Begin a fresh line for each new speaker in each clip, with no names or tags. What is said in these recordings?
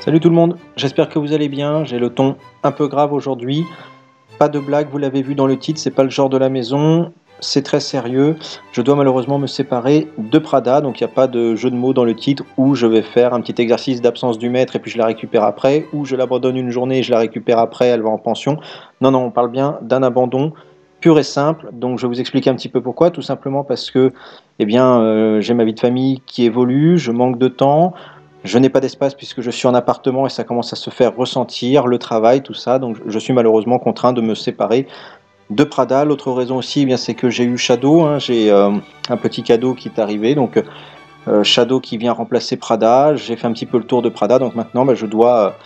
Salut tout le monde, j'espère que vous allez bien, j'ai le ton un peu grave aujourd'hui. Pas de blague, vous l'avez vu dans le titre, c'est pas le genre de la maison, c'est très sérieux. Je dois malheureusement me séparer de Prada, donc il n'y a pas de jeu de mots dans le titre où je vais faire un petit exercice d'absence du maître et puis je la récupère après, ou je l'abandonne une journée et je la récupère après, elle va en pension. Non, non, on parle bien d'un abandon pur et simple, donc je vais vous expliquer un petit peu pourquoi, tout simplement parce que j'ai ma vie de famille qui évolue, je manque de temps. Je n'ai pas d'espace puisque je suis en appartement et ça commence à se faire ressentir, le travail, tout ça. Donc je suis malheureusement contraint de me séparer de Prada. L'autre raison aussi, c'est que j'ai eu Shadow, hein. J'ai un petit cadeau qui est arrivé. Donc Shadow qui vient remplacer Prada. J'ai fait un petit peu le tour de Prada. Donc maintenant, je dois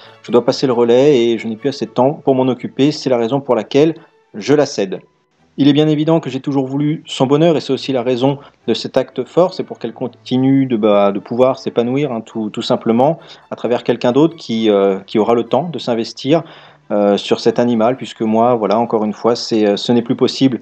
passer le relais et je n'ai plus assez de temps pour m'en occuper. C'est la raison pour laquelle je la cède. Il est bien évident que j'ai toujours voulu son bonheur et c'est aussi la raison de cet acte fort, c'est pour qu'elle continue de pouvoir s'épanouir, hein, tout simplement, à travers quelqu'un d'autre qui aura le temps de s'investir sur cet animal, puisque moi, voilà, encore une fois, ce n'est plus possible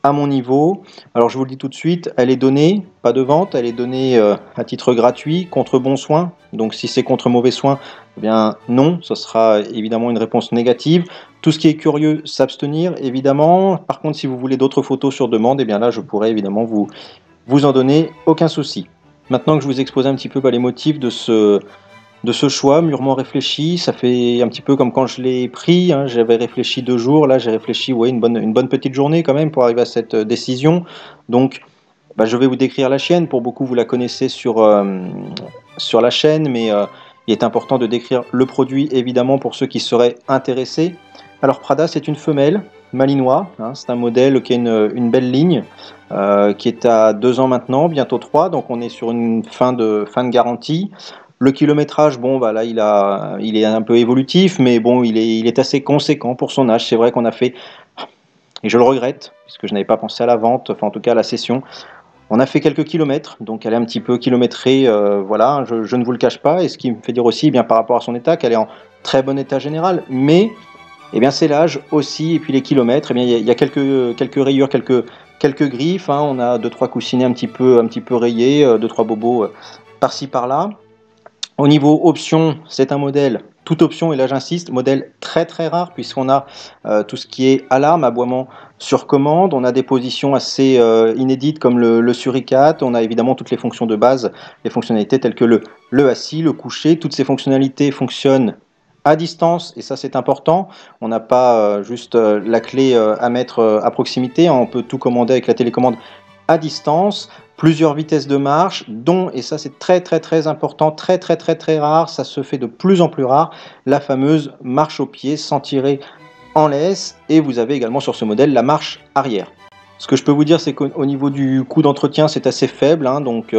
à mon niveau. Alors je vous le dis tout de suite, elle est donnée, pas de vente, elle est donnée à titre gratuit, contre bon soin. Donc si c'est contre mauvais soin, eh bien non, ce sera évidemment une réponse négative. Tout ce qui est curieux, s'abstenir évidemment. Par contre, si vous voulez d'autres photos sur demande, eh bien là je pourrais évidemment vous en donner, aucun souci. Maintenant que je vous expose un petit peu les motifs de ce choix mûrement réfléchi, ça fait un petit peu comme quand je l'ai pris, hein. J'avais réfléchi 2 jours, là j'ai réfléchi, ouais, une bonne petite journée quand même pour arriver à cette décision. Donc je vais vous décrire la chienne. Pour beaucoup, vous la connaissez sur la chaîne, mais il est important de décrire le produit, évidemment, pour ceux qui seraient intéressés. Alors Prada, c'est une femelle malinois, hein. C'est un modèle qui a une belle ligne, qui est à 2 ans maintenant, bientôt 3, donc on est sur une fin de garantie. Le kilométrage, là, il est un peu évolutif, mais bon, il est assez conséquent pour son âge. C'est vrai qu'on a fait, et je le regrette, puisque je n'avais pas pensé à la vente, enfin en tout cas à la cession. On a fait quelques kilomètres, donc elle est un petit peu kilométrée, voilà, je ne vous le cache pas, et ce qui me fait dire aussi, par rapport à son état, qu'elle est en très bon état général, mais c'est l'âge aussi, et puis les kilomètres, il y a quelques rayures, quelques griffes, hein. On a 2-3 coussinets un petit peu rayés, 2-3 bobos par-ci par-là. Au niveau option, c'est un modèle, toute option, et là j'insiste, modèle très très rare, puisqu'on a tout ce qui est alarme, aboiement sur commande, on a des positions assez inédites comme le suricate, on a évidemment toutes les fonctions de base, les fonctionnalités telles que le assis, le couché, toutes ces fonctionnalités fonctionnent à distance, et ça c'est important. On n'a pas juste la clé à mettre à proximité, on peut tout commander avec la télécommande à distance, plusieurs vitesses de marche, dont, et ça c'est très très très important, très très très très rare, ça se fait de plus en plus rare, la fameuse marche au pied sans tirer en laisse, et vous avez également sur ce modèle la marche arrière. Ce que je peux vous dire, c'est qu'au niveau du coût d'entretien, c'est assez faible, hein, donc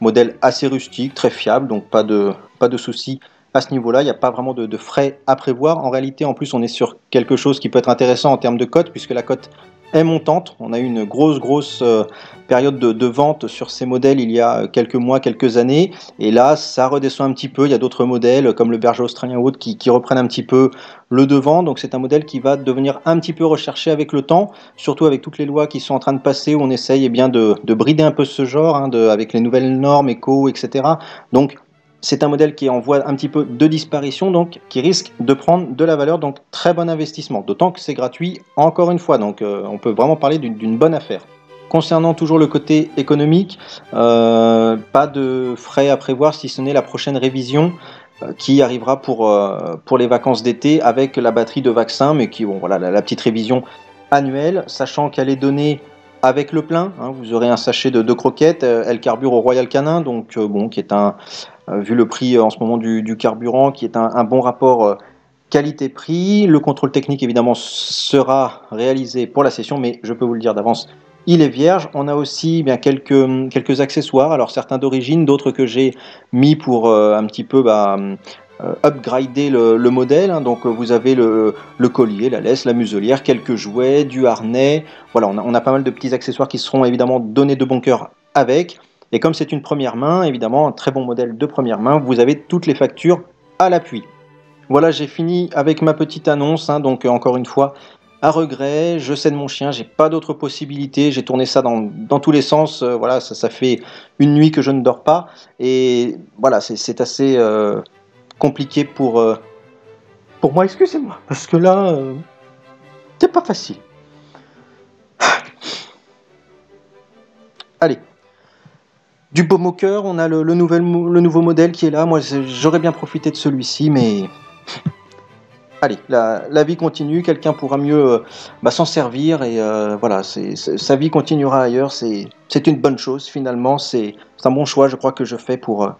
modèle assez rustique, très fiable, donc pas de souci à ce niveau-là. Il n'y a pas vraiment de frais à prévoir. En réalité, en plus, on est sur quelque chose qui peut être intéressant en termes de cote, puisque la cote est montante. On a eu une grosse période de vente sur ces modèles il y a quelques mois, quelques années, et là, ça redescend un petit peu. Il y a d'autres modèles, comme le berger australien ou autre, qui reprennent un petit peu le devant. Donc c'est un modèle qui va devenir un petit peu recherché avec le temps, surtout avec toutes les lois qui sont en train de passer, où on essaye de brider un peu ce genre, hein, avec les nouvelles normes éco, etc. Donc c'est un modèle qui est en voie un petit peu de disparition, donc qui risque de prendre de la valeur, donc très bon investissement, d'autant que c'est gratuit encore une fois, donc on peut vraiment parler d'une bonne affaire. Concernant toujours le côté économique, pas de frais à prévoir si ce n'est la prochaine révision qui arrivera pour les vacances d'été avec la batterie de vaccin, mais qui, bon, voilà, la petite révision annuelle, sachant qu'elle est donnée avec le plein, hein. Vous aurez un sachet de croquettes, elle carbure au Royal Canin, donc qui est vu le prix en ce moment du carburant, qui est un bon rapport qualité-prix. Le contrôle technique évidemment sera réalisé pour la session, mais je peux vous le dire d'avance, il est vierge. On a aussi quelques accessoires, alors certains d'origine, d'autres que j'ai mis pour un petit peu upgrader le modèle, hein. Donc vous avez le collier, la laisse, la muselière, quelques jouets, du harnais. Voilà, on a pas mal de petits accessoires qui seront évidemment donnés de bon cœur avec. Et comme c'est une première main, évidemment, un très bon modèle de première main, vous avez toutes les factures à l'appui. Voilà, j'ai fini avec ma petite annonce, hein, donc encore une fois, à regret, je cède mon chien, j'ai pas d'autre possibilité, j'ai tourné ça dans tous les sens, voilà, ça fait une nuit que je ne dors pas, et voilà, c'est assez compliqué pour moi, excusez-moi, parce que là, c'est pas facile. Allez, du baume au cœur, on a le nouveau modèle qui est là. Moi, j'aurais bien profité de celui-ci, mais allez, la vie continue, quelqu'un pourra mieux s'en servir, et voilà, sa vie continuera ailleurs, c'est une bonne chose finalement, c'est un bon choix, je crois, que je fais pour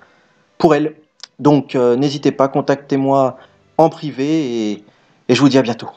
elle. Donc n'hésitez pas, contactez-moi en privé, et je vous dis à bientôt.